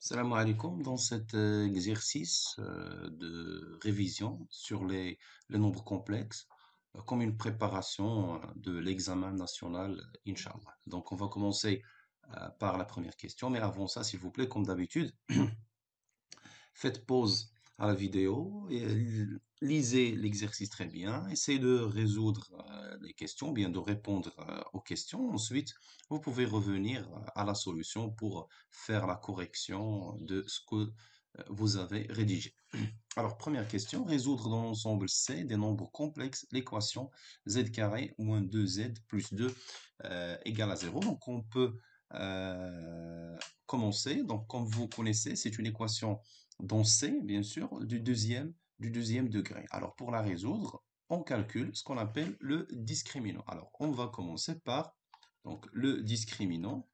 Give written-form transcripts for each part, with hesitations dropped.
Salam alaikum. Dans cet exercice de révision sur les nombres complexes, comme une préparation de l'examen national, Inch'Allah. Donc, on va commencer par la première question, mais avant ça, s'il vous plaît, comme d'habitude, faites pause à la vidéo et lisez l'exercice très bien. Essayez de résoudre les questions, bien de répondre aux questions. Ensuite, vous pouvez revenir à la solution pour faire la correction de ce que vous avez rédigé. Alors, première question, résoudre dans l'ensemble C des nombres complexes l'équation z carré moins 2z plus 2 égale à 0. Donc, on peut commencer. Donc, comme vous connaissez, c'est une équation dans C, bien sûr, du deuxième degré. Alors, pour la résoudre, on calcule ce qu'on appelle le discriminant. Alors, on va commencer par donc, le discriminant.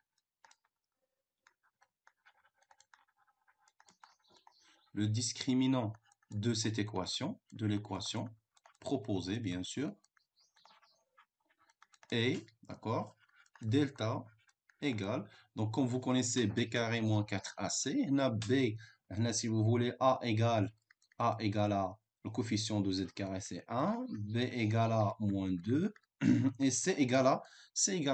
Le discriminant de cette équation, de l'équation proposée, bien sûr, est, d'accord, delta égale, donc comme vous connaissez b carré moins 4ac, on a b, on a, si vous voulez, a égale à, le coefficient de z carré c'est 1, b égale à moins 2, et c égale à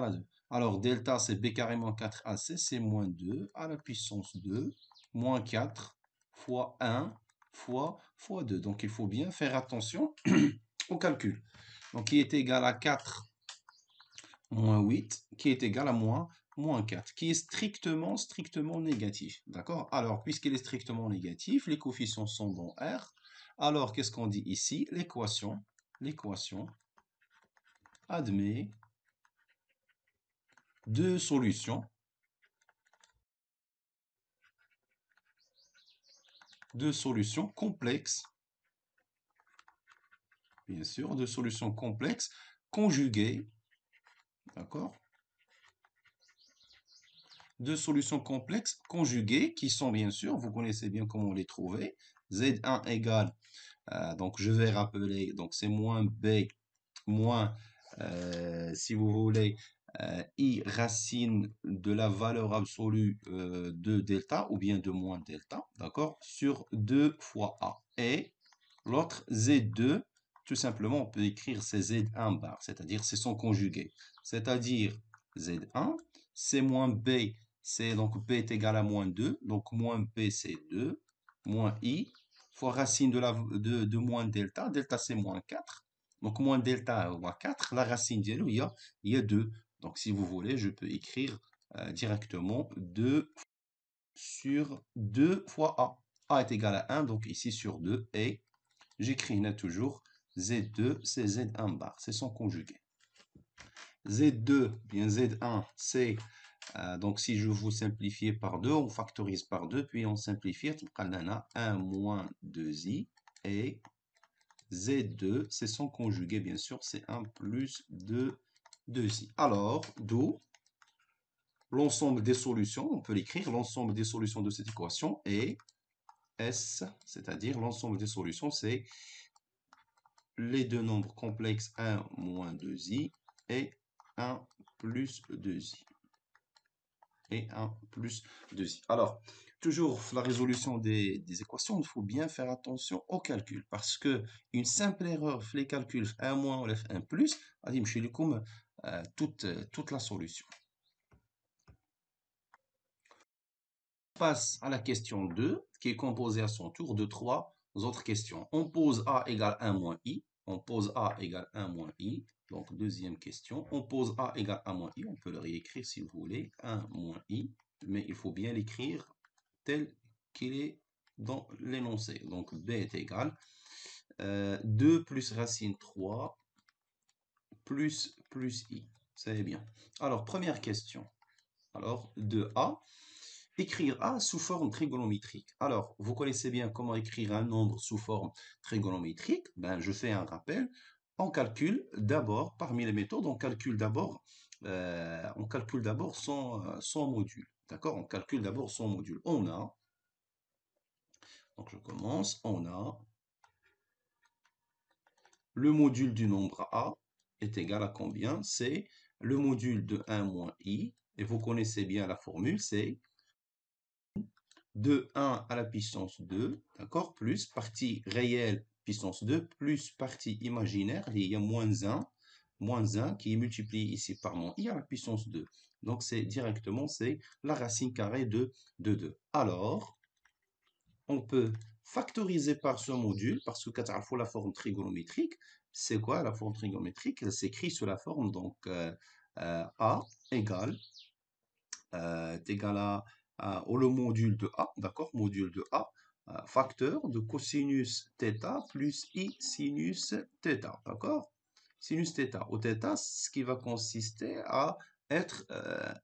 2. Alors delta c'est b carré moins 4ac, c'est moins 2 à la puissance 2, moins 4 fois 1 fois 2. Donc il faut bien faire attention au calcul. Donc qui est égal à 4 moins 8, qui est égal à moins 4, qui est strictement négatif. D'accord? Alors, puisqu'il est strictement négatif, les coefficients sont dans R. Alors, qu'est-ce qu'on dit ici? L'équation admet deux solutions complexes, bien sûr, deux solutions complexes conjuguées, d'accord? Deux solutions complexes conjuguées qui sont bien sûr, vous connaissez bien comment les trouver. Z1 égale, donc je vais rappeler, donc c'est moins B moins, si vous voulez, I racine de la valeur absolue de delta ou bien de moins delta, d'accord, sur 2 fois A. Et l'autre Z2, tout simplement, on peut écrire c'est Z1 bar, c'est-à-dire c'est son conjugué. C'est-à-dire Z1, c'est moins B, c'est donc B est égal à moins 2, donc moins B c'est 2, moins I, fois racine de moins delta, delta c'est moins 4, donc moins delta moins 4, la racine d'elle, il y a 2. Donc si vous voulez, je peux écrire directement 2 sur 2 fois A. A est égal à 1, donc ici sur 2, et j'écris toujours Z2, c'est Z1 bar, c'est son conjugué. Z2, bien Z1, c'est, donc si je vous simplifie par 2, on factorise par 2, puis on simplifie, on a 1 moins 2i, et Z2, c'est son conjugué, bien sûr, c'est 1 plus 2i. Alors, d'où l'ensemble des solutions, on peut l'écrire, l'ensemble des solutions de cette équation est S, c'est-à-dire l'ensemble des solutions, c'est les deux nombres complexes 1 moins 2i et 1 plus 2i. Et 1 plus 2i. Alors, toujours la résolution des équations, il faut bien faire attention au calcul parce que une simple erreur, les calculs 1 moins ou 1 plus, comme toute la solution. On passe à la question 2, qui est composée à son tour de trois autres questions. On pose A égale 1 moins I. On pose A égale 1 moins I. Donc, deuxième question. On pose A égale 1 moins I. On peut le réécrire si vous voulez. 1 moins I. Mais il faut bien l'écrire tel qu'il est dans l'énoncé. Donc, B est égal 2 plus racine 3 plus I. C'est bien. Alors, première question. Alors, de A. Écrire A sous forme trigonométrique. Alors, vous connaissez bien comment écrire un nombre sous forme trigonométrique. Ben, je fais un rappel. On calcule d'abord, parmi les méthodes, on calcule d'abord son module. D'accord? On calcule d'abord son module. On a, donc je commence, on a le module du nombre A est égal à combien? C'est le module de 1 moins I. Et vous connaissez bien la formule, c'est de 1 à la puissance 2, d'accord, plus partie réelle puissance 2, plus partie imaginaire, il y a moins 1 qui est multiplié ici par mon i à la puissance 2. Donc, c'est directement, c'est la racine carrée de 2. Alors, on peut factoriser par ce module, parce que quand il faut la forme trigonométrique, c'est quoi la forme trigonométrique? Elle s'écrit sous la forme, donc, A égale est égal au le module de A, d'accord? Module de A, facteur de cosinus θ plus I sinus θ, d'accord? Sinus θ. Au θ, ce qui va consister à être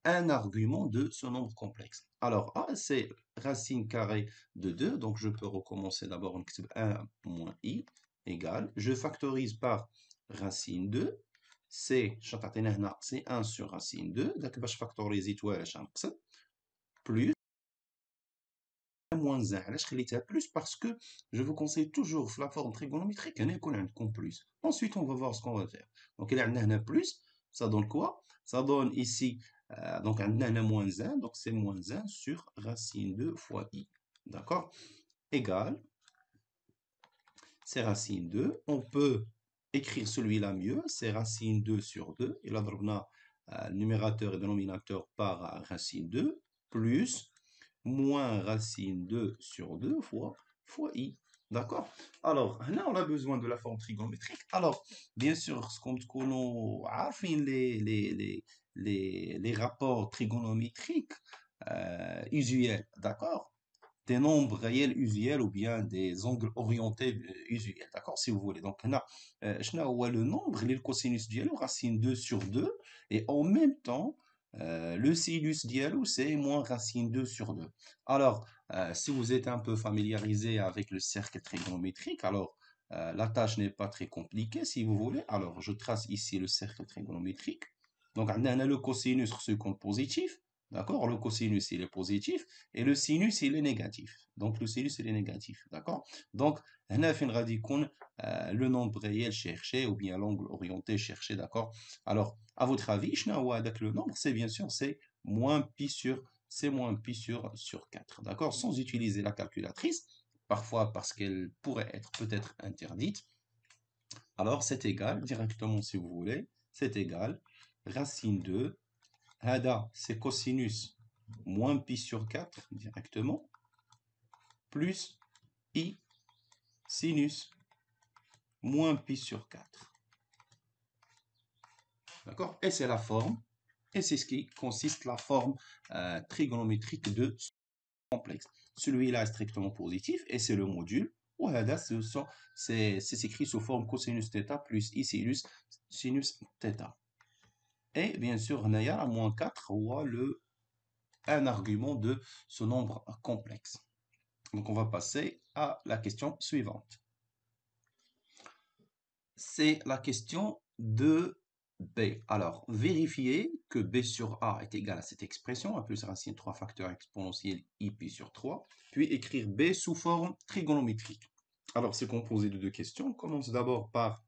un argument de ce nombre complexe. Alors, A, c'est racine carrée de 2, donc je peux recommencer d'abord, on écrit 1 moins I égale, je factorise par racine 2, c'est c'est 1 sur racine 2 donc باش فاكتوريزي واش غنقسم plus moins 1 علاش خليتها plus parce que je vous conseille toujours في la forme trigonométrique هنا يكون عندكم plus. Ensuite on va voir ce qu'on va faire. Donc il عندنا هنا plus, ça donne quoi? Ça donne ici donc عندنا هنا moins 1, donc c'est moins 1 sur racine 2 fois i, d'accord, égal, c'est racine 2. On peut écrire celui-là mieux, c'est racine 2 sur 2. Et là, on a numérateur et dénominateur par racine 2, plus moins racine 2 sur 2 fois i. D'accord? Alors, là, on a besoin de la forme trigonométrique. Alors, bien sûr, ce qu'on les rapports trigonométriques usuels, d'accord? Des nombres réels usuels ou bien des angles orientés usuels, d'accord, si vous voulez. Donc, on a le nombre, le cosinus dialo, racine 2 sur 2, et en même temps, le sinus dialo, c'est moins racine 2 sur 2. Alors, si vous êtes un peu familiarisé avec le cercle trigonométrique, alors la tâche n'est pas très compliquée, si vous voulez. Alors, je trace ici le cercle trigonométrique. Donc, on a le cosinus ce compte positif. D'accord? Le cosinus, il est positif et le sinus, il est négatif. Donc, le sinus, il est négatif. D'accord? Donc, هنا فين غادي يكون le nombre réel cherché ou bien l'angle orienté cherché. D'accord? Alors, à votre avis, شنو هو هذاك le nombre? C'est bien sûr, c'est moins pi sur 4. D'accord? Sans utiliser la calculatrice, parfois parce qu'elle pourrait être peut-être interdite. Alors, c'est égal, directement si vous voulez, c'est égal, racine 2. Hada, c'est cosinus moins pi sur 4 directement, plus i sinus moins pi sur 4. D'accord? Et c'est la forme, et c'est ce qui consiste la forme trigonométrique de ce complexe. Celui-là est strictement positif, et c'est le module. Ou hada, c'est écrit sous forme cosinus θ plus i sinus θ. Et bien sûr, on a moins 4 ou un argument de ce nombre complexe. Donc, on va passer à la question suivante. C'est la question de B. Alors, vérifiez que B sur A est égal à cette expression, A plus racine 3 facteur exponentiel I pi sur 3, puis écrire B sous forme trigonométrique. Alors, c'est composé de deux questions. On commence d'abord par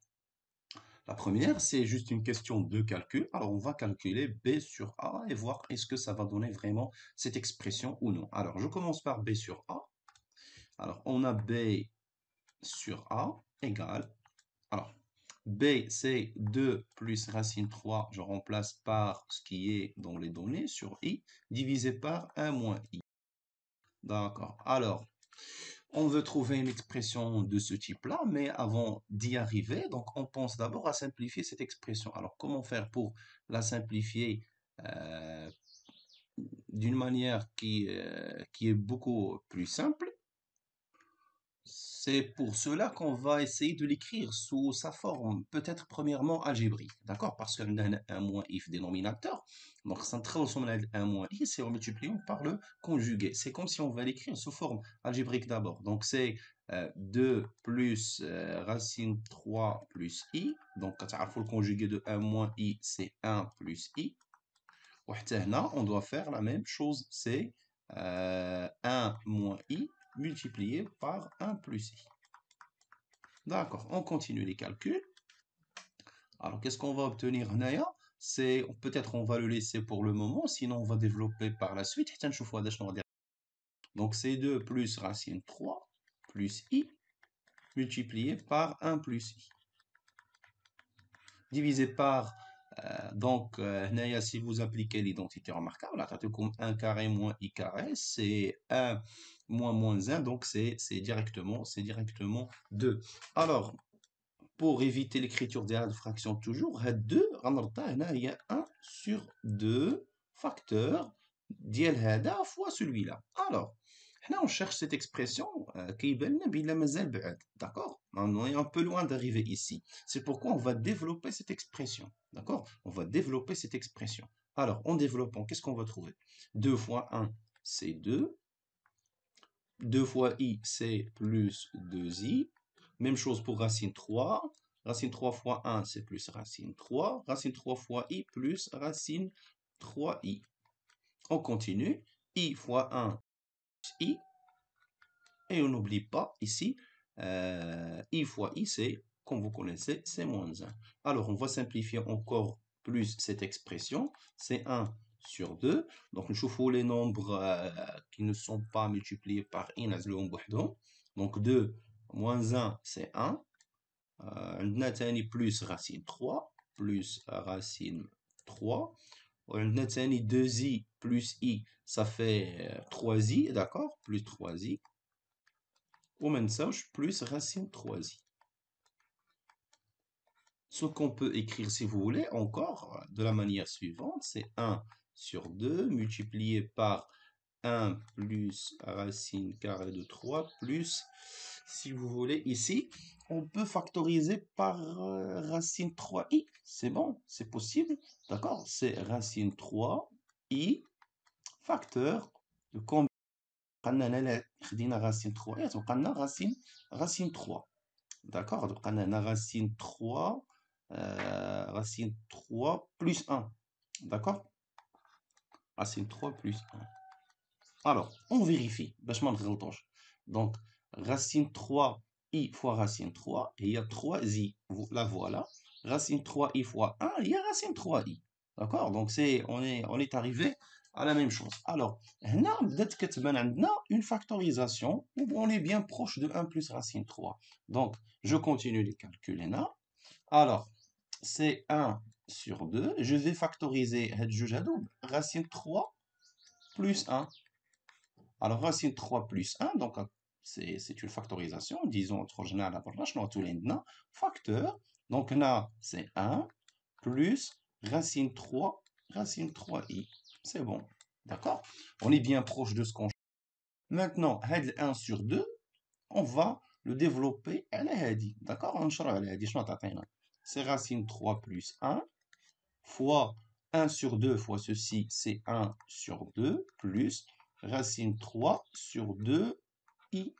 la première, c'est juste une question de calcul. Alors, on va calculer B sur A et voir est-ce que ça va donner vraiment cette expression ou non. Alors, je commence par B sur A. Alors, on a B sur A égale. Alors, B, c'est 2 plus racine 3, je remplace par ce qui est dans les données sur I, divisé par 1 moins I. D'accord. Alors, on veut trouver une expression de ce type-là, mais avant d'y arriver, donc on pense d'abord à simplifier cette expression. Alors, comment faire pour la simplifier euh, d'une manière qui est beaucoup plus simple? C'est pour cela qu'on va essayer de l'écrire sous sa forme, peut-être premièrement algébrique, d'accord? Parce qu'on a un moins if dénominateur, donc ça transforme un moins i, c'est en multipliant par le conjugué. C'est comme si on va l'écrire sous forme algébrique d'abord. Donc c'est 2 plus racine 3 plus i, donc quand il faut le conjugué de 1 moins i, c'est 1 plus i. On doit faire la même chose, c'est 1 moins i multiplié par 1 plus i. D'accord, on continue les calculs. Alors, qu'est-ce qu'on va obtenir là? C'est peut-être on va le laisser pour le moment, sinon on va développer par la suite. Donc, C2 plus racine 3 plus I multiplié par 1 plus I. Divisé par, هنايا, si vous appliquez l'identité remarquable, comme 1 carré moins I carré, c'est 1 moins 1, donc c'est directement 2. Alors, pour éviter l'écriture des fractions toujours, 2, il y a 1 sur 2 facteurs ديال هذا fois celui-là. Alors, là, on cherche cette expression qui est d'accord? On est un peu loin d'arriver ici. C'est pourquoi on va développer cette expression. D'accord? On va développer cette expression. Alors, en développant, qu'est-ce qu'on va trouver? 2 fois 1, c'est 2. 2 fois I, c'est plus 2I. Même chose pour racine 3. Racine 3 fois 1, c'est plus racine 3. Racine 3 fois I plus racine 3I. On continue. I fois 1, I. Et on n'oublie pas ici, I fois I, c'est, comme vous connaissez, c'est moins 1. Alors, on va simplifier encore plus cette expression. C'est 1 sur 2. Donc, nous avons les nombres qui ne sont pas multipliés par I. Donc, 2 moins 1, c'est 1. On a plus racine 3, plus racine 3. On a 2i plus i, ça fait 3i, d'accord? Plus 3i. Ou maintenant, plus racine 3i. Ce qu'on peut écrire, si vous voulez, encore de la manière suivante, c'est 1 sur 2 multiplié par 1 plus racine carrée de 3 plus, si vous voulez, ici, on peut factoriser par racine 3i. C'est bon, c'est possible. D'accord? C'est racine 3i facteur de combien? خدينا racine 3 وقلنا racine 3. D'accord? Donc, on a racine 3, racine 3 plus 1. D'accord? Racine 3 plus 1. Alors, on vérifie. Donc, racine 3i fois racine 3, et il y a 3i. La voilà. Racine 3i fois 1, il y a racine 3i. D'accord? Donc, on est arrivé à la même chose. Alors, هنا بدات كتبان عندنا une factorisation où on est bien proche de 1 plus racine 3. Donc, je continue les calculs là. Alors, c'est 1 sur 2. Je vais factoriser racine 3 plus 1. Alors, racine 3 plus 1, donc c'est une factorisation. Disons, facteur. Donc, là, c'est 1 plus racine 3i. C'est bon. D'accord? On est bien proche de ce qu'on cherche. Maintenant, 1 sur 2, on va le développer à la hadi. D'accord? C'est racine 3 plus 1 fois 1 sur 2 fois ceci, c'est 1 sur 2 plus racine 3 sur 2i.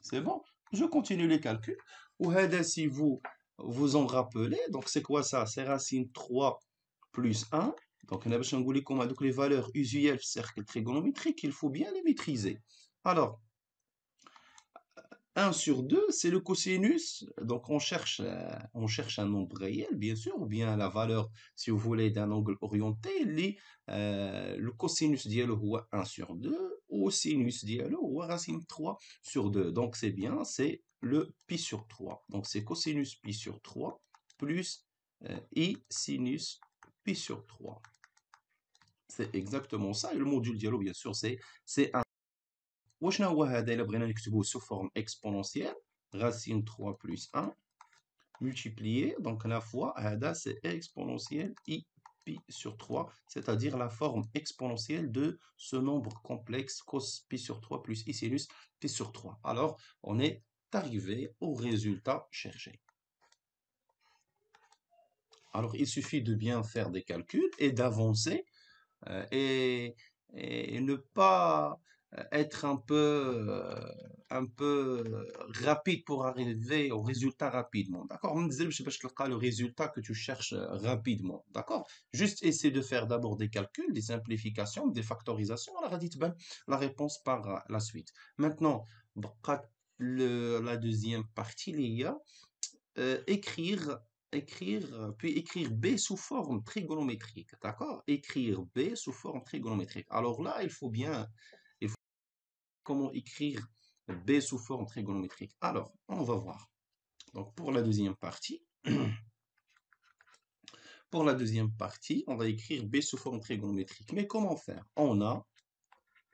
C'est bon? Je continue les calculs. Ou si vous vous en rappelez, donc c'est quoi ça? C'est racine 3 plus 1. Donc, on a les valeurs usuelles du cercle trigonométrique, il faut bien les maîtriser. Alors, 1 sur 2, c'est le cosinus. Donc, on cherche un nombre réel, bien sûr, ou bien la valeur, si vous voulez, d'un angle orienté. Le cosinus dialogue 1 sur 2, ou sinus dialogue racine 3 sur 2. Donc, c'est bien, c'est le pi sur 3. Donc, c'est cosinus pi sur 3 plus i sinus pi sur 3. C'est exactement ça. Et le module dialogue, bien sûr, c'est 1. وشنو هو هذا إلا بغينا نكتبوه sous forme exponentielle racine 3 plus 1 multiplié donc la fois هذا c'est exponentielle i pi sur 3 c'est-à-dire la forme exponentielle de ce nombre complexe cos pi sur 3 plus i sinus pi sur 3. Alors on est arrivé au résultat cherché. Alors il suffit de bien faire des calculs et d'avancer et ne pas être un peu rapide pour arriver au résultat rapidement. D'accord? Je ne sais pas le résultat que tu cherches rapidement. D'accord? Juste essayer de faire d'abord des calculs, des simplifications, des factorisations. On aura dit la réponse par la suite. Maintenant, la deuxième partie, il y a puis écrire B sous forme trigonométrique, d'accord? Écrire B sous forme trigonométrique. Alors là, il faut bien comment écrire B sous forme trigonométrique. Alors, on va voir. Donc, pour la deuxième partie, on va écrire B sous forme trigonométrique. Mais comment faire?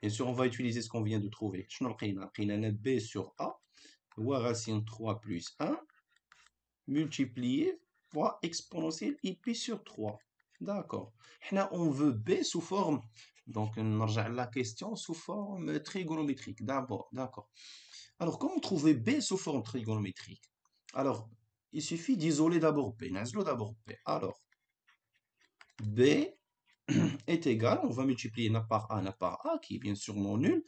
Bien sûr, on va utiliser ce qu'on vient de trouver. Je n'ai B sur A, ou racine 3 plus 1, multiplié fois exponentielle pi sur 3. D'accord. Là, on veut B sous forme, donc on revient la question sous forme trigonométrique. D'abord, d'accord. Alors, comment trouver B sous forme trigonométrique? Alors, il suffit d'isoler d'abord B. N'isolons d'abord B. Alors, B est égal, on va multiplier na par A, qui est bien sûr non nul.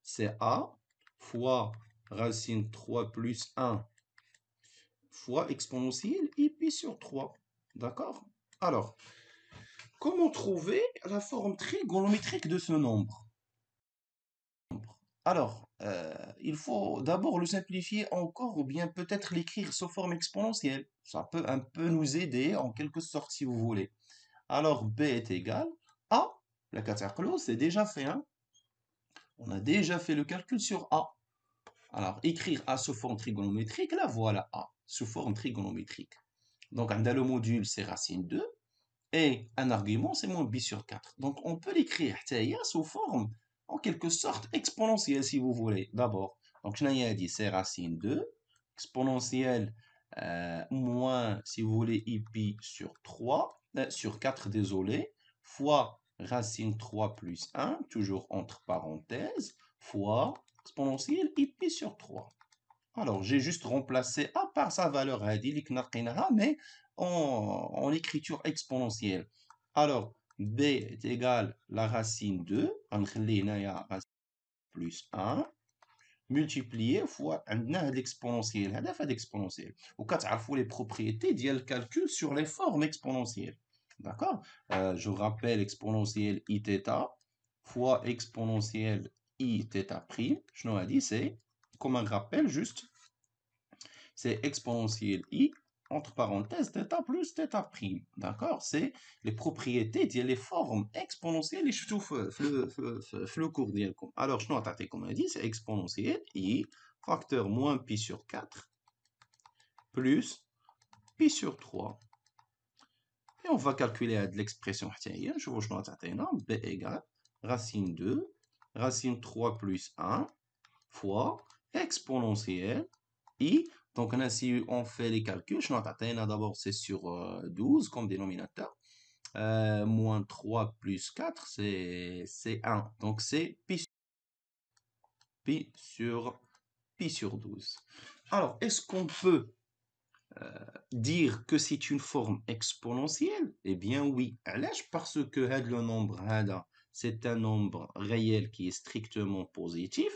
C'est A fois racine 3 plus 1 fois exponentielle pi sur 3. D'accord? Alors, comment trouver la forme trigonométrique de ce nombre? Alors, il faut d'abord le simplifier encore ou bien peut-être l'écrire sous forme exponentielle. Ça peut un peu nous aider en quelque sorte si vous voulez. Alors, B est égal à, la cataclose, c'est déjà fait, hein? On a déjà fait le calcul sur A. Alors, écrire A sous forme trigonométrique, là voilà A, sous forme trigonométrique. Donc, un le module, c'est racine 2, et un argument, c'est moins b sur 4. Donc, on peut l'écrire sous forme, en quelque sorte, exponentielle, si vous voulez, d'abord. Donc, je n'ai dit, c'est racine 2, exponentielle, moins, si vous voulez, pi sur 3, sur 4, désolé, fois racine 3 plus 1, toujours entre parenthèses, fois exponentielle pi sur 3. Alors, j'ai juste remplacé A par sa valeur, mais en écriture exponentielle. Alors, B est égal à la racine 2, racine plus 1, multiplié fois l'exponentielle. هذا exponentielle. وكتعرفوا les propriétés ديال calcul sur les formes exponentielles. D'accord? Je rappelle exponentielle iθ fois exponentielle iθ'. Je nous ai dit, c'est comme un rappel juste, c'est exponentielle i entre parenthèses θ plus θ'. D'accord? C'est les propriétés des les formes exponentielles et je trouve le cours ديالكم. Alors, je note comme on a dit, c'est exponentielle i facteur moins pi sur 4 plus pi sur 3. Et on va calculer l'expression. Je vous note b égale racine 2, racine 3 plus 1 fois exponentielle i. Donc, si on fait les calculs, je note d'abord c'est sur 12 comme dénominateur. Moins 3 plus 4, c'est 1. Donc, c'est pi sur 12. Alors, est-ce qu'on peut dire que c'est une forme exponentielle? Eh bien, oui. Parce que le nombre, c'est un nombre réel qui est strictement positif.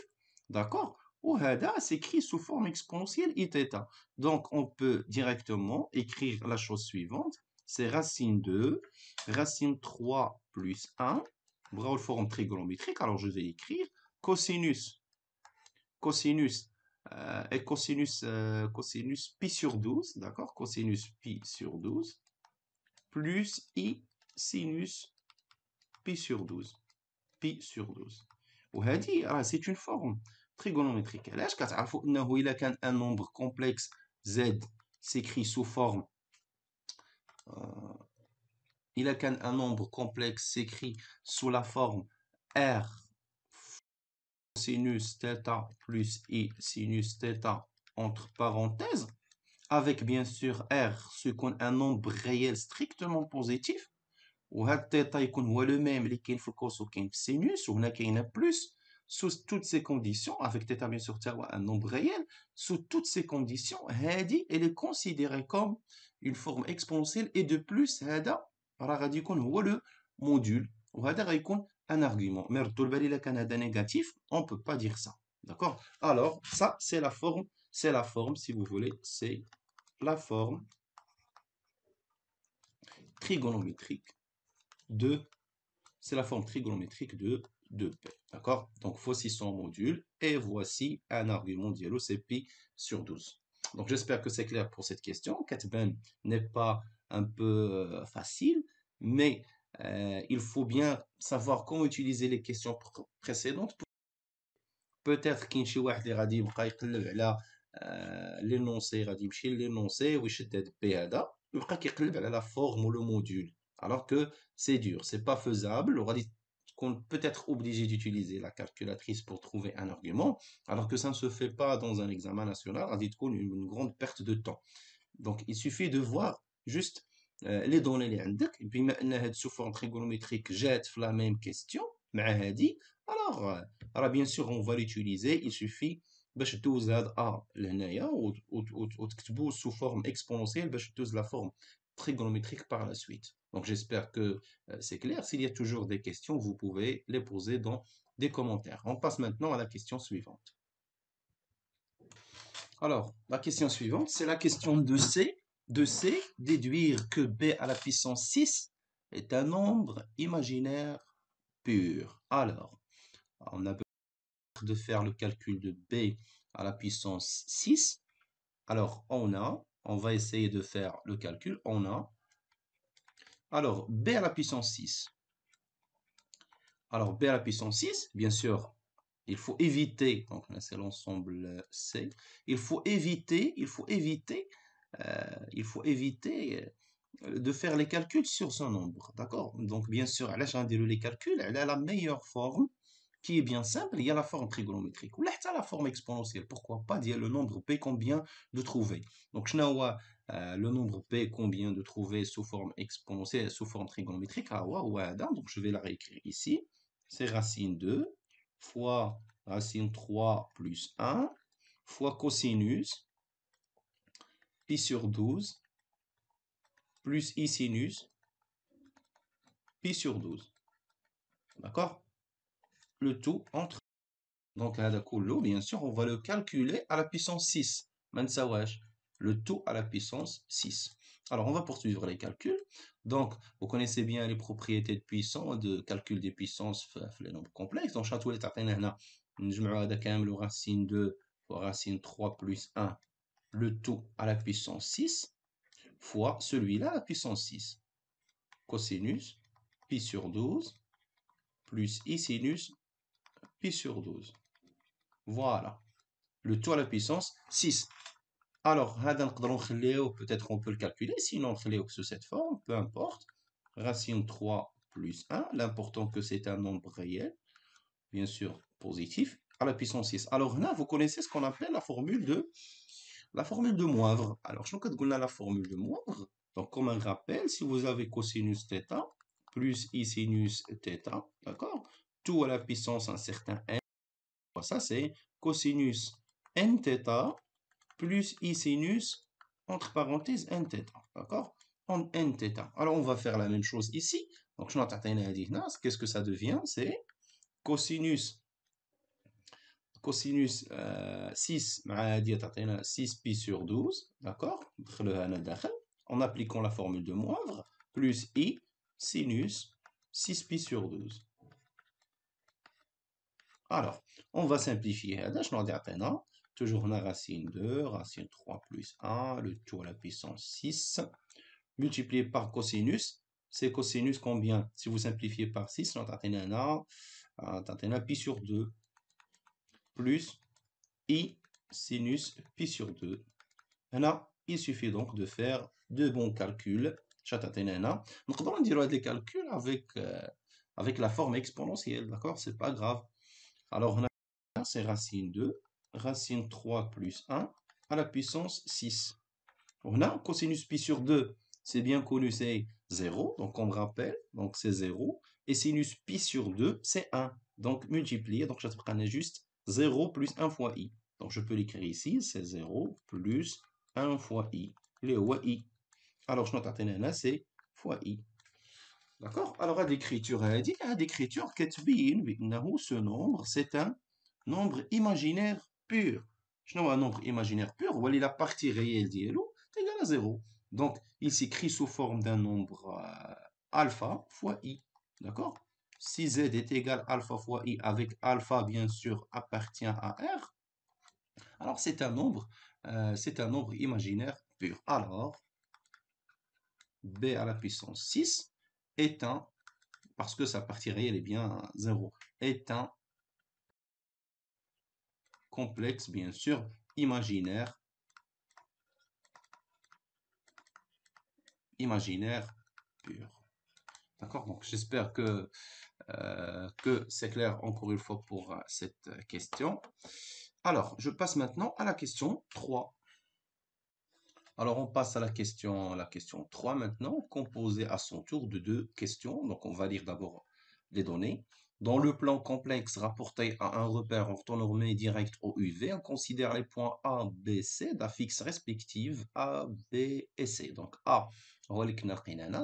D'accord? Ou s'écrit sous forme exponentielle iθ. Donc, on peut directement écrire la chose suivante. C'est racine 2, racine 3 plus 1, bravo, forme trigonométrique. Alors, je vais écrire cosinus et cosinus pi sur 12, d'accord? Cosinus pi sur 12, plus i sinus pi sur 12. Pi sur 12. وهذه c'est une forme trigonométrique. علاش كتعرفوا انه الا كان un nombre complexe z s'écrit sous forme الا كان un nombre complexe s'écrit sous la forme r sinus θ plus i sinus θ entre parenthèses, avec bien sûr r, ce qu'on un nombre réel strictement positif, وهذا θ يكون هو le même اللي كاين في الكوس وكاين في السينوس وهنا كاينه plus. Sous toutes ces conditions, avec θ bien sûr un nombre réel, sous toutes ces conditions, هذه elle est considérée comme une forme exponentielle et de plus هذا راه غادي يكون هو le module وهذا غيكون un argument. Mais ردوا البال إلا كان هذا négatif, on peut pas dire ça. D'accord? Alors, ça, c'est la forme, si vous voulez, c'est la forme trigonométrique de, c'est la forme trigonométrique de P. D'accord? Donc, voici son module et voici un argument dialo, c'est pi sur 12. Donc, j'espère que c'est clair pour cette question. Katban n'est pas un peu facile, mais il faut bien savoir comment utiliser les questions précédentes peut-être كاين شي واحد اللي غادي يبقى يقلب على لينونسي، غادي يمشي لينونسي ويشد هاد بي هذا ويبقى كيقلب على لا فورم ou le module alors que c'est dur, c'est pas faisable. وغادي تكون peut-être obligé d'utiliser la calculatrice pour trouver un argument alors que ça ne se fait pas dans un examen national. غادي تكون une grande perte de temps. Donc il suffit de voir juste les données اللي عندك بما ان هاد sous forme trigonométrique جات في la même question مع هادي. alors bien sûr on va l'utiliser. Il suffit باش دوز هاد A لهنايا وتكتبو sous forme exponentielle باش دوز la forme trigonométrique par la suite. Donc j'espère que c'est clair. S'il y a toujours des questions, vous pouvez les poser dans des commentaires. On passe maintenant à la question suivante. Alors, la question suivante, c'est la question de C. De C, déduire que B à la puissance 6 est un nombre imaginaire pur. Alors, on a besoin de faire le calcul de B à la puissance 6. Alors, on va essayer de faire le calcul. Alors, B à la puissance 6. Alors, B à la puissance 6, bien sûr, il faut éviter, donc là c'est l'ensemble C, il faut éviter de faire les calculs sur ce nombre, d'accord? Donc, bien sûr, les calculs, elle a la meilleure forme qui est bien simple. Il y a la forme trigonométrique ou la forme exponentielle. Pourquoi pas dire le nombre P, combien de trouver? Donc, je n'ai le nombre P, combien de trouver sous forme exponentielle, sous forme trigonométrique. Donc, je vais la réécrire ici. C'est racine 2 fois racine 3 plus 1 fois cosinus pi sur 12 plus i sinus pi sur 12. D'accord? Le tout entre. Donc, bien sûr, on va le calculer à la puissance 6. Le tout à la puissance 6. Alors, on va poursuivre les calculs. Donc, vous connaissez bien les propriétés de puissance, de calcul des puissances les nombres complexes. Donc, château les le racine 2 fois racine 3 plus 1, le tout à la puissance 6, fois celui-là à la puissance 6. Cosinus pi sur 12 plus i sinus pi sur 12. Voilà. Le tout à la puissance 6. Alors, peut-être on peut le calculer, sinon on sous cette forme, peu importe. Racine 3 plus 1, l'important que c'est un nombre réel, bien sûr positif, à la puissance 6. Alors là, vous connaissez ce qu'on appelle la formule de Moivre. Alors, je vais la formule de Moivre. Donc, comme un rappel, si vous avez cosinus θ plus i sinus θ, d'accord, tout à la puissance un certain n, ça c'est cosinus nθ plus i sinus, entre parenthèses, nθ, d'accord? En nθ. Alors, on va faire la même chose ici. Donc, je n'ai qu'est-ce que ça devient? C'est cosinus 6 6 pi sur 12, d'accord? En appliquant la formule de Moivre, plus i sinus 6 pi sur 12. Alors, on va simplifier. Toujours la racine 2, racine 3 plus 1, le tout à la puissance 6, multiplié par cosinus. C'est cosinus combien? Si vous simplifiez par 6, on a pi sur 2, plus i sinus pi sur 2. Là, il suffit donc de faire de bons calculs. Donc, on va des calculs avec la forme exponentielle, d'accord? C'est pas grave. Alors, on a c'est racine 2, racine 3 plus 1 à la puissance 6. On a cosinus pi sur 2, c'est bien connu, c'est 0, donc on me rappelle, donc c'est 0. Et sinus pi sur 2, c'est 1. Donc multiplier, donc je vais juste 0 plus 1 fois i. Donc je peux l'écrire ici, c'est 0 plus 1 fois i. Les i. Alors je note là, c'est fois i. D'accord? Alors à l'écriture, elle dit, à l'écriture, ce nombre, c'est un nombre imaginaire pur. Je n'ai un nombre imaginaire pur, où la partie réelle d'Yellow est égale à 0. Donc, il s'écrit sous forme d'un nombre alpha fois i. D'accord? Si z est égal à alpha fois i, avec alpha, bien sûr, appartient à R, alors c'est un nombre imaginaire pur. Alors, b à la puissance 6 est un, parce que sa partie réelle est bien 0, est un complexe, bien sûr, imaginaire, pur. D'accord? Donc, j'espère que c'est clair encore une fois pour cette question. Alors, je passe maintenant à la question 3. Alors, on passe à la question 3 maintenant, composée à son tour de deux questions. Donc, on va lire d'abord les données. Dans le plan complexe rapporté à un repère orthonormé direct au UV, on considère les points A, B, C d'affixes respectives A, B et C. Donc, A,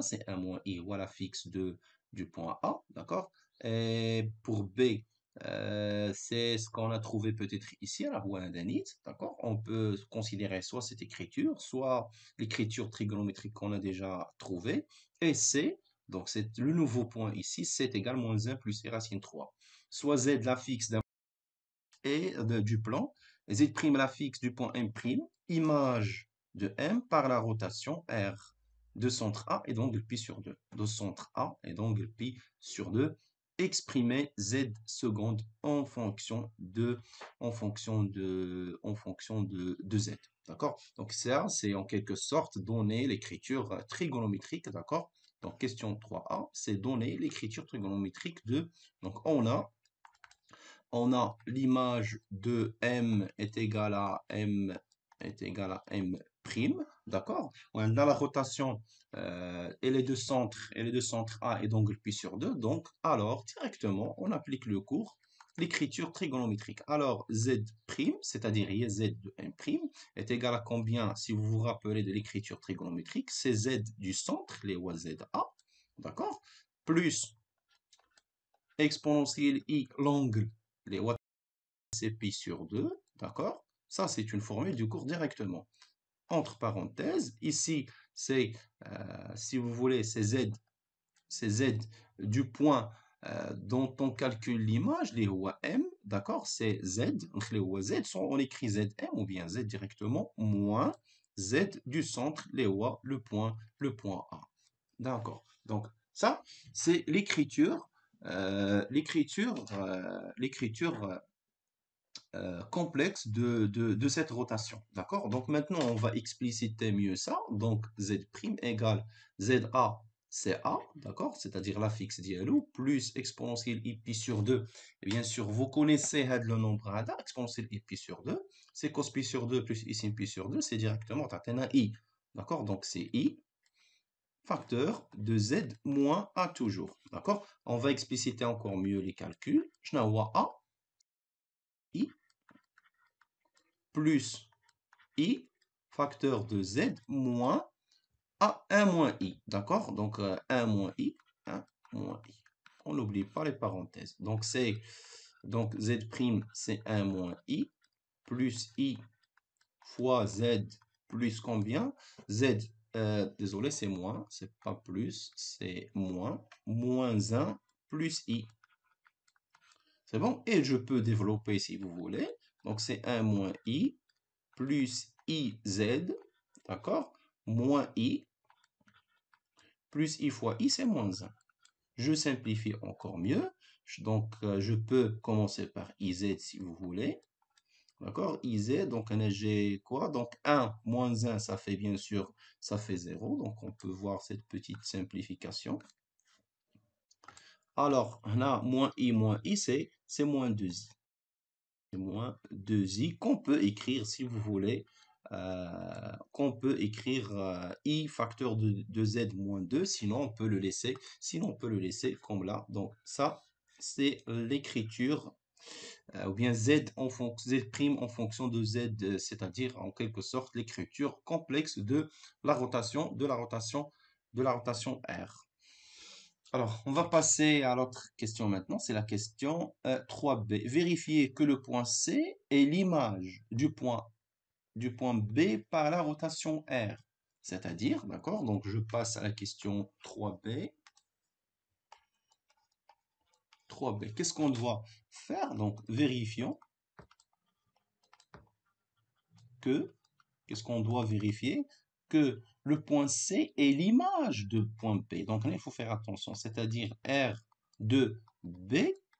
c'est 1 moins I, voilà fixe du point A, d'accord? Et pour B, c'est ce qu'on a trouvé peut-être ici à la Rouen d'Anit, d'accord? On peut considérer soit cette écriture, soit l'écriture trigonométrique qu'on a déjà trouvée. Et C, donc c'est le nouveau point ici, c'est égal moins 1 plus I racine 3. Soit Z la fixe du plan, Z' la fixe du point M', image de M par la rotation R de centre A et d'angle pi sur 2. De centre A et d'angle pi sur 2. Exprimer Z seconde en fonction de Z. D'accord? Donc ça, c'est en quelque sorte donner l'écriture trigonométrique, d'accord? Donc question 3A, c'est donner l'écriture trigonométrique de... Donc on a l'image de M est égale à M prime, d'accord? On a la rotation et les deux centres A et d'angle pi sur 2. Donc, alors, directement, on applique le cours, l'écriture trigonométrique. Alors, Z prime, c'est-à-dire Z de M prime, est égal à combien, si vous vous rappelez de l'écriture trigonométrique, c'est Z du centre, les ZA, d'accord? Plus exponentielle I, l'angle, les c'est pi sur 2, d'accord? Ça, c'est une formule du cours directement. Entre parenthèses, ici, c'est, si vous voulez, c'est Z du point dont on calcule l'image, les lois M, d'accord? C'est Z, donc les lois Z, on écrit ZM ou bien Z directement, moins Z du centre, les lois, le point A. D'accord. Donc, ça, c'est l'écriture, complexe de cette rotation. D'accord? Donc maintenant, on va expliciter mieux ça. Donc Z' égale ZA, c'est A, d'accord? C'est-à-dire la fixe dialou, plus exponentielle I pi sur 2. Et bien sûr, vous connaissez le nombre ADA, exponentielle I pi sur 2. C'est cos pi sur 2 plus I sin pi sur 2, c'est directement un I. D'accord? Donc c'est I, facteur de Z moins A toujours. D'accord? On va expliciter encore mieux les calculs. Je n'ai A, I, plus I, facteur de Z moins A1 moins I. D'accord? Donc 1 moins I, 1 moins I. On n'oublie pas les parenthèses. Donc Z', c'est 1 moins I, plus I fois Z plus combien? Z, désolé, c'est moins, c'est pas plus, c'est moins 1 plus I. C'est bon? Et je peux développer si vous voulez. Donc c'est 1 moins I plus IZ, d'accord? Moins I, plus I fois I, c'est moins 1. Je simplifie encore mieux. Donc, je peux commencer par IZ si vous voulez. D'accord? IZ, donc j'ai quoi? Donc 1 moins 1, ça fait bien sûr, ça fait 0. Donc, on peut voir cette petite simplification. Alors, on a moins I, c'est moins 2i. C'est moins 2i qu'on peut écrire si vous voulez qu'on peut écrire I facteur de Z moins 2, sinon on peut le laisser, comme là. Donc ça, c'est l'écriture, ou bien Z prime en fonction de Z, c'est-à-dire en quelque sorte l'écriture complexe de la rotation, R. Alors, on va passer à l'autre question maintenant, c'est la question 3b. Vérifier que le point C est l'image du point B par la rotation R. C'est-à-dire, d'accord, donc je passe à la question 3b. 3b, qu'est-ce qu'on doit faire? Donc, vérifions que, qu'est-ce qu'on doit vérifier? Que le point C est l'image de point P. Donc, là, il faut faire attention, c'est-à-dire R de B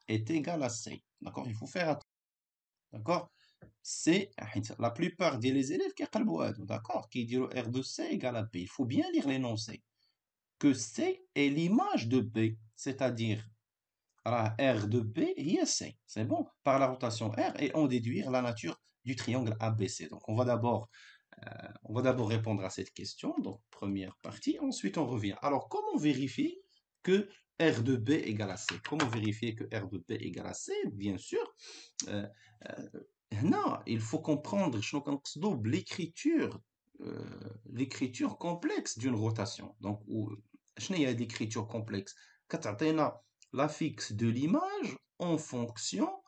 est égal à C. D'accord? Il faut faire attention. D'accord? c'est la plupart des élèves qui ont d'accord, qui disent R de C égale à B. Il faut bien lire l'énoncé. Que C est l'image de B, c'est-à-dire R de B est C. C'est bon, par la rotation R, et on déduire la nature du triangle ABC. Donc, on va d'abord répondre à cette question, donc première partie, ensuite on revient. Alors, comment vérifier que R de B égale à C? Comment vérifier que R de B égale à C? Bien sûr, euh, non, il faut comprendre l'écriture l'écriture complexe d'une rotation. Donc, il y a l'écriture complexe. كتعطينا l'affixe de l'image en fonction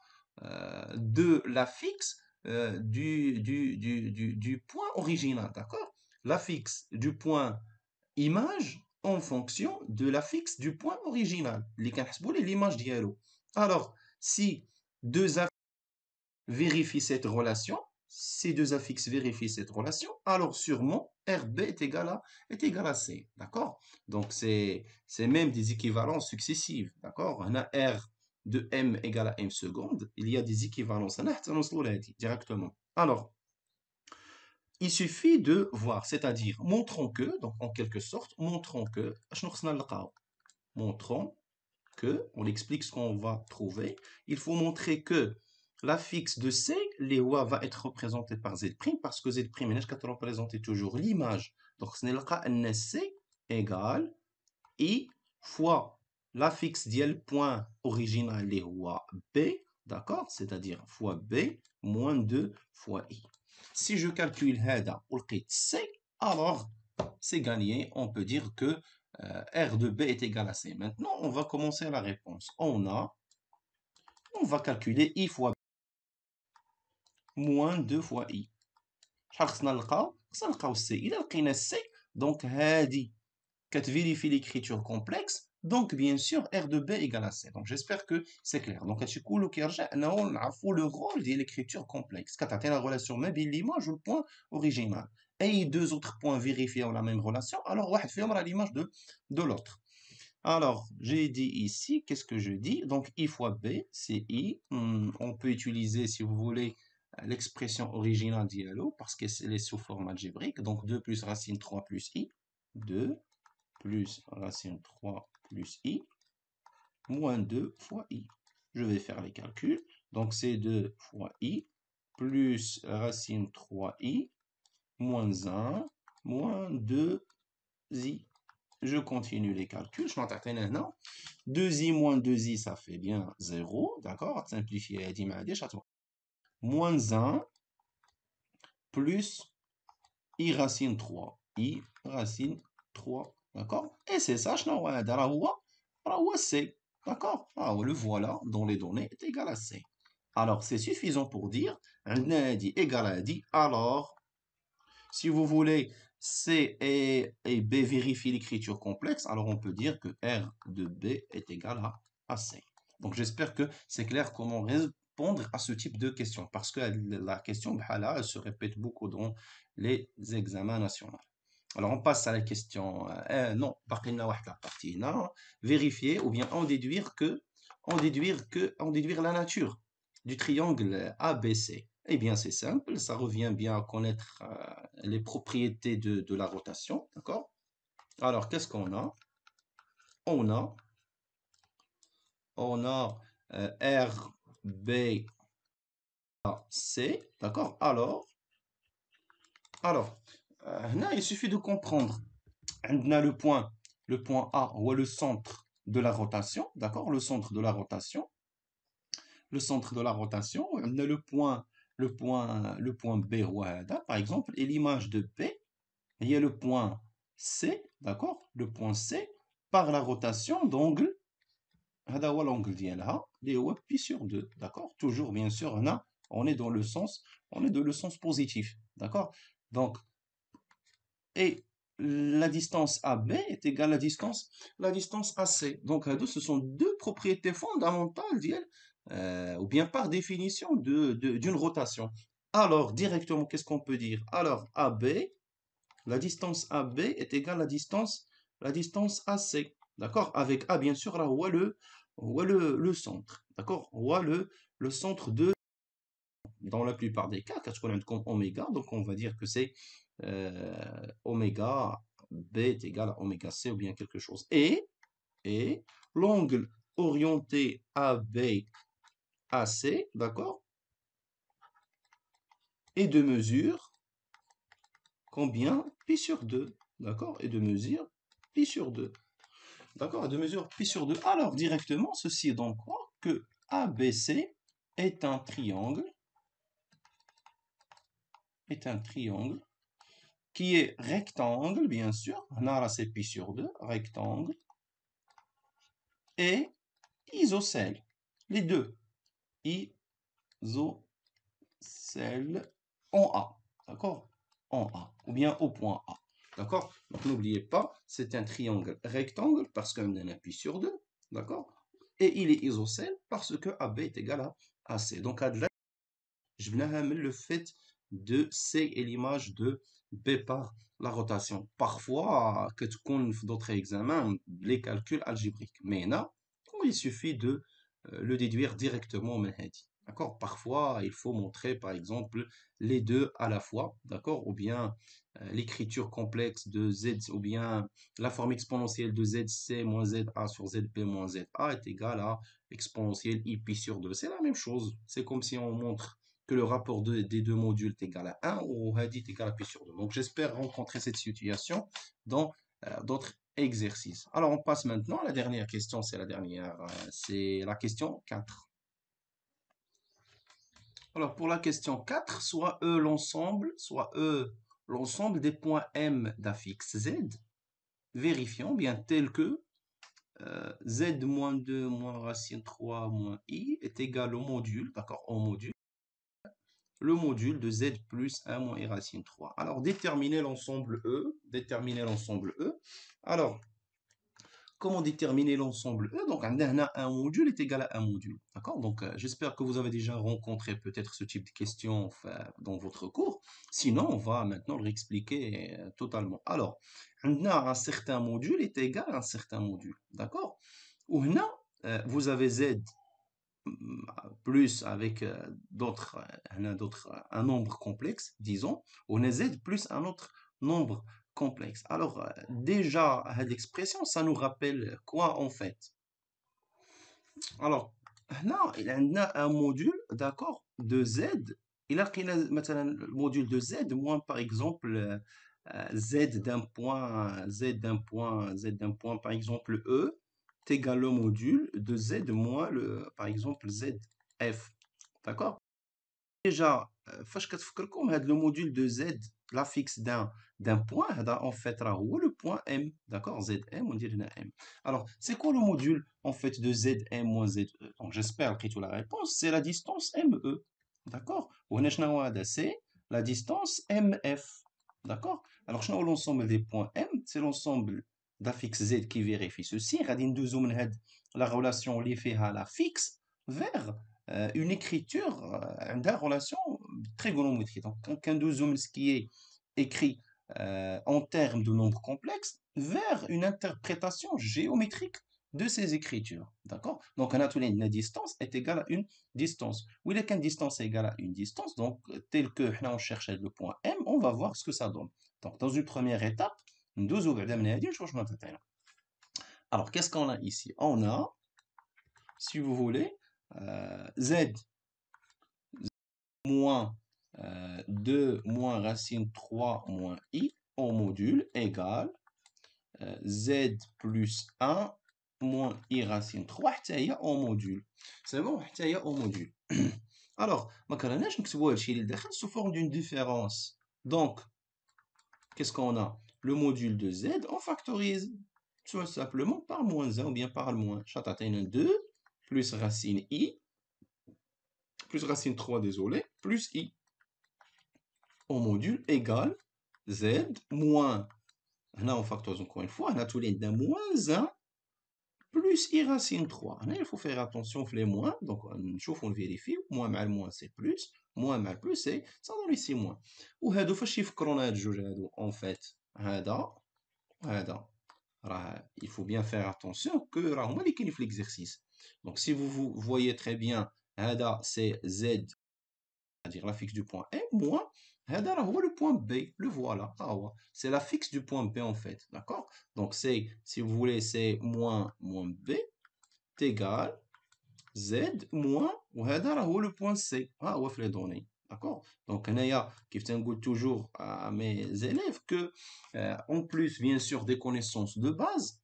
de l'affixe du point original, d'accord? L'affixe du point image en fonction de l'affixe du point original. اللي كنحسبوا ليه l'image ديالو. Alors, si deux vérifie cette relation, ces deux affixes vérifient cette relation, alors sûrement RB est égal à C, d'accord? Donc c'est même des équivalences successives, d'accord? On a R de M égale à M seconde, il y a des équivalences directement. Alors, il suffit de voir, c'est-à-dire montrons que, donc en quelque sorte, montrons que, montrons que, on explique ce qu'on va trouver, il faut montrer que l'affixe de C, va être représenté par Z' parce que Z' est représenter toujours l'image. Donc, ce n'est pas un C égale I fois l'affixe d'IL point original B, d'accord? C'est-à-dire fois B moins 2 fois I. Si je calcule هذا ولقيت C, alors c'est gagné. On peut dire que R de B est égal à C. Maintenant, on va commencer la réponse. On va calculer I fois B moins 2 fois I. شحال خصنا نلقاو C. إلا لقينا C, donc هذه كتفيريفي l'écriture complexe, donc bien sûr R de B égale à C. Donc j'espère que c'est clair. Donc هادشي كله كيرجع انه نعرفوا le rôle ديال l'écriture complexe. كتعطينا la relation ما بين l'image ou le point original. Et deux autres points vérifiés ont la même relation, alors واحد فيهم راه l'image de l'autre. Alors, j'ai dit ici, qu'est-ce que je dis? Donc, I fois B, c'est I. On peut utiliser, si vous voulez, l'expression originale d'ILO, parce qu'elle est sous forme algébrique. Donc, 2 plus racine 3 plus I. 2 plus racine 3 plus I, moins 2 fois I. Je vais faire les calculs. Donc, c'est 2 fois I, plus racine 3I, moins 1, moins 2I. Je continue les calculs. Je m'entends maintenant. 2i moins 2i, ça fait bien 0. D'accord? Simplifier, moins 1 plus i racine 3. I racine 3. D'accord? Et c'est ça, C. D'accord? Alors, le voilà dans les données est égal à C. Alors, c'est suffisant pour dire, dit égal à dit, alors, si vous voulez, C et B vérifient l'écriture complexe, alors on peut dire que R de B est égal à C. Donc j'espère que c'est clair comment répondre à ce type de question, parce que la question elle se répète beaucoup dans les examens nationaux. Alors on passe à la question, non, la partie, non, vérifier ou bien en déduire la nature du triangle ABC. Eh bien, c'est simple, ça revient bien à connaître les propriétés de la rotation, d'accord? Alors, qu'est-ce qu'on a? On a R, B, A, C, d'accord? Alors, là, il suffit de comprendre. On a le point A, ou le centre de la rotation, d'accord? Le centre de la rotation. Le centre de la rotation, on a le point B, par exemple, et l'image de B, il y a le point C, d'accord? Le point C, par la rotation d'angle, l'angle ديالها اللي هو pi sur 2, d'accord? Toujours, bien sûr, on est dans le sens positif, d'accord? Donc, et la distance AB est égale à la distance AC. Donc, ce sont deux propriétés fondamentales ou bien par définition d'une rotation. Alors, directement, qu'est-ce qu'on peut dire? Alors, AB, la distance AB est égale à la distance AC. D'accord? Avec A, bien sûr, là, où est le centre. D'accord? Où est le centre de... dans la plupart des cas, quand on a comme oméga, donc on va dire que c'est oméga B est égal à oméga C ou bien quelque chose. Et l'angle orienté AB AC, d'accord, est de mesure combien? Pi sur 2, d'accord, et de mesure pi sur 2. D'accord, et de mesure pi sur 2. Alors, directement, ceci est donc quoi? Que ABC est un triangle, qui est rectangle, bien sûr. Là, c'est pi sur 2, rectangle, et isocèle. Les deux. Isocèle en A. D'accord? En A. Ou bien au point A. D'accord? Donc, n'oubliez pas, c'est un triangle rectangle parce qu'on a un pi sur 2. D'accord? Et il est isocèle parce que AB est égal à AC. Donc, je viens le fait de C et l'image de B par la rotation. Parfois, que tu connais d'autres examens, les calculs algébriques. Mais là, il suffit de le déduire directement au Menhedi. D'accord? Parfois, il faut montrer, par exemple, les deux à la fois. D'accord? Ou bien l'écriture complexe de Z, ou bien la forme exponentielle de ZC moins ZA sur ZB moins ZA est égale à exponentielle I pi sur 2. C'est la même chose. C'est comme si on montre que le rapport des deux modules est égal à 1 ou hadith est égal à pi sur 2. Donc j'espère rencontrer cette situation dans d'autres exercices. Alors on passe maintenant à la dernière question, c'est la question 4. Alors pour la question 4, soit E l'ensemble, soit E l'ensemble des points M d'un fixe Z, vérifions bien tel que Z moins 2 moins racine 3 moins I est égal au module, d'accord, au module, le module de Z plus 1 moins I racine 3. Alors, déterminer l'ensemble E. Alors, comment déterminer l'ensemble E? Donc, un module est égal à un module. D'accord? Donc, j'espère que vous avez déjà rencontré peut-être ce type de questions enfin, dans votre cours. Sinon, on va maintenant le réexpliquer totalement. Alors, un certain module est égal à un certain module. D'accord? Ou vous avez Z plus avec un nombre complexe, disons, on a Z plus un autre nombre complexe. Alors, déjà, l'expression, ça nous rappelle quoi en fait? Alors, là, il a un module, d'accord, de Z. Il a maintenant le module de Z, moins par exemple, Z d'un point, par exemple, E, est égal au module de Z moins, par exemple, ZF. D'accord? Déjà, فاش كتفكركم هذا le module de Z, la fixe d'un point, en fait, راه le point M. D'accord? ZM, on dit M. Alors, c'est quoi le module, en fait, de ZM moins ZE? Donc, j'espère que tu la réponse, c'est la distance ME. D'accord? وهنا شنو هو هذا? C'est la distance MF. D'accord? Alors, شنو هو l'ensemble des points M? C'est l'ensemble d'un fixe Z qui vérifie ceci. غادي ندوزو من هاد la relation اللي فيها la fixe vers une écriture une relation trigonométrique. Donc, un zoom, ce qui est écrit en termes de nombres complexes, vers une interprétation géométrique de ces écritures. D'accord? Donc, on a tous les la distance est égale à une distance. Oui, la distance est égale à une distance, donc, tel que on cherche le point M, on va voir ce que ça donne. Donc, dans une première étape, alors, qu'est-ce qu'on a ici? On a, si vous voulez, Z moins 2 moins racine 3 moins I au module égale Z plus 1 moins I racine 3 حتى هي au module. C'est bon? حتى هي au module. Alors, ما كرهناش نكتبوا هادشي اللي داخل sous forme d'une différence. Donc, qu'est-ce qu'on a? Le module de Z, on factorise tout simplement par moins 1 ou bien par le moins. Chatatin 2 plus racine I plus racine 3, désolé, plus I au module égale Z moins, là on factorise encore une fois, on a tous les d'un moins 1 plus I racine 3. Là, il faut faire attention aux les moins, donc on vérifie, moins mal moins c'est plus, moins mal plus c'est, ça donne ici moins. Ou هادو فاش يفكرونا هاد الجوج هادو en fait, هذا il faut bien faire attention que راه هما اللي كاينين في l'exercice. Donc si vous voyez très bien, هذا c'est Z c'est-à-dire la fixe du point M, moins هذا راه هو le point B, le voilà. C'est la fixe du point B en fait, d'accord? Donc c'est, si vous voulez, c'est moins B est égal Z moins وهذا راه هو le point C. هو في les données. D'accord? Donc, هنايا كيف تنقول toujours à mes élèves que, en plus, bien sûr, des connaissances de base,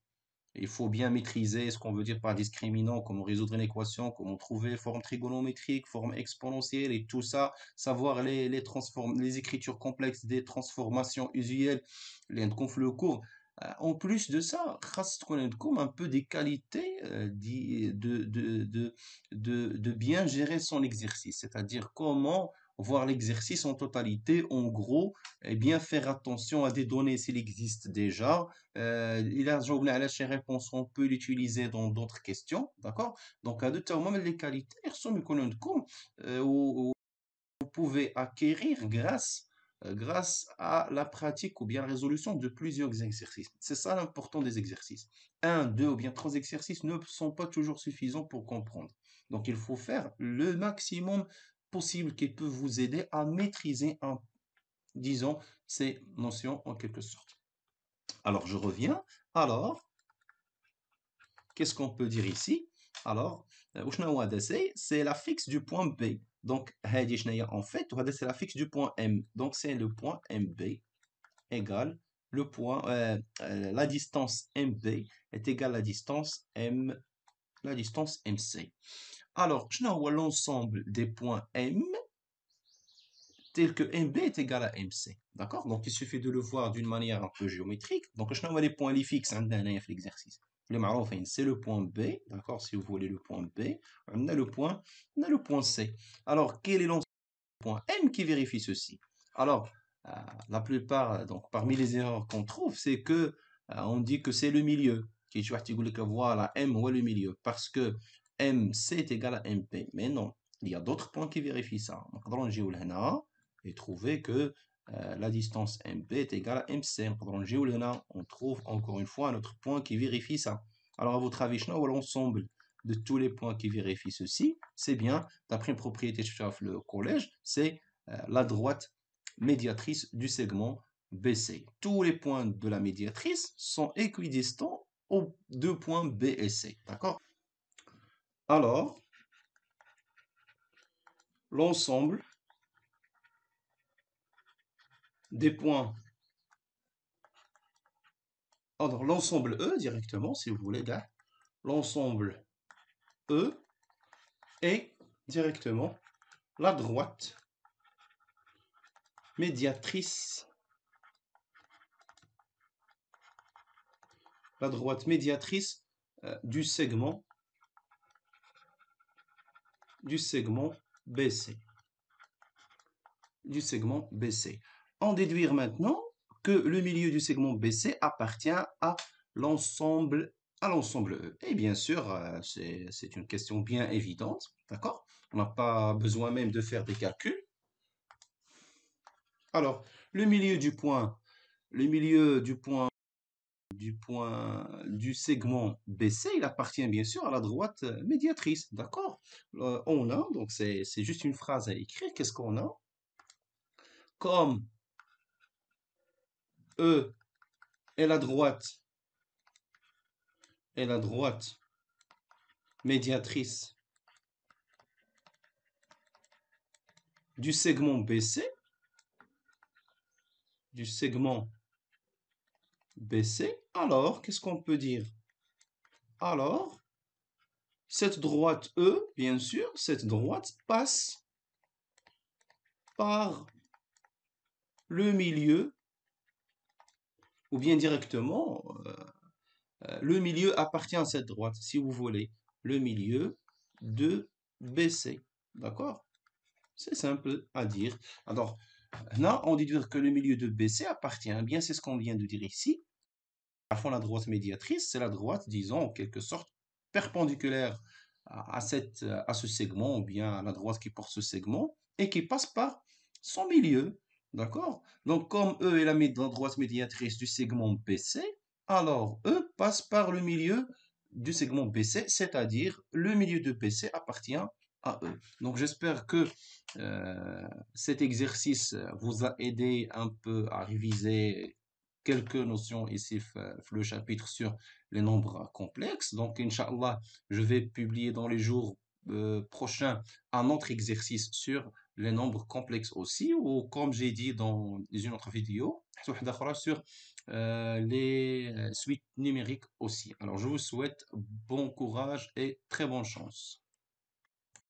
il faut bien maîtriser ce qu'on veut dire par discriminant, comment résoudre une équation, comment trouver forme trigonométrique, forme exponentielle et tout ça, savoir les écritures complexes des transformations usuelles, les conflits courts. En plus de ça, خاص تكون عندكم un peu des qualités de bien gérer son exercice, c'est-à-dire comment voir l'exercice en totalité, en gros, et bien faire attention à des données s'il existe déjà, il a joué à la réponse, on peut l'utiliser dans d'autres questions, d'accord? Donc, à deux moments, les qualités, vous pouvez acquérir grâce à la pratique ou bien la résolution de plusieurs exercices. C'est ça l'important des exercices. Un, deux ou bien trois exercices ne sont pas toujours suffisants pour comprendre. Donc, il faut faire le maximum possible qui peut vous aider à maîtriser, disons, ces notions en quelque sorte. Alors, je reviens. Alors, qu'est-ce qu'on peut dire ici? Alors, c'est la fixe du point B. Donc, en fait, c'est la fixe du point M. Donc, c'est le point MB égale le point, la distance MB est égale à la distance MC. Alors, l'ensemble des points M tel que MB est égal à MC. D'accord? Donc, il suffit de le voir d'une manière un peu géométrique. Donc, je n'ai les points les fixes dans l'exercice. Le maroufin, c'est le point B. D'accord? Si vous voulez le point B, on a le point C. Alors, quel est l'ensemble du point M qui vérifie ceci? Alors, la plupart, donc, parmi les erreurs qu'on trouve, c'est que on dit que c'est le milieu. Qui que voilà, M ou le milieu. Parce que MC est égal à MP. Mais non, il y a d'autres points qui vérifient ça. Donc, on et trouver que la distance MB est égale à MC. On trouve encore une fois un autre point qui vérifie ça. Alors, à votre avis, l'ensemble de tous les points qui vérifient ceci, c'est bien, d'après une propriété de le collège, c'est la droite médiatrice du segment BC. Tous les points de la médiatrice sont équidistants aux deux points B et C. D'accord? Alors, l'ensemble des points. Alors, l'ensemble E directement, si vous voulez, là, l'ensemble E est directement la droite médiatrice. La droite médiatrice du segment BC. Du segment BC. En déduire maintenant que le milieu du segment BC appartient à l'ensemble E. Et bien sûr, c'est une question bien évidente, d'accord? On n'a pas besoin même de faire des calculs. Alors, le milieu du segment BC, il appartient bien sûr à la droite médiatrice, d'accord? On a, donc c'est juste une phrase à écrire, qu'est-ce qu'on a? Comme E est la droite médiatrice du segment BC, alors qu'est-ce qu'on peut dire? Alors, cette droite E, bien sûr, cette droite passe par le milieu, ou bien directement, le milieu appartient à cette droite, si vous voulez, le milieu de BC. D'accord? C'est simple à dire. Alors, là, on dit que le milieu de BC appartient, bien c'est ce qu'on vient de dire ici. À fond, la droite médiatrice, c'est la droite, disons, en quelque sorte, perpendiculaire à ce segment, ou bien à la droite qui porte ce segment, et qui passe par son milieu. D'accord? Donc, comme E est la droite médiatrice du segment BC, alors E passe par le milieu du segment BC, c'est-à-dire le milieu de BC appartient à eux. Donc j'espère que cet exercice vous a aidé un peu à réviser quelques notions ici, le chapitre sur les nombres complexes. Donc, Inch'Allah, je vais publier dans les jours prochains un autre exercice sur les nombres complexes aussi, ou comme j'ai dit dans une autre vidéo, واحدة أخرى sur les suites numériques aussi. Alors, je vous souhaite bon courage et très bonne chance.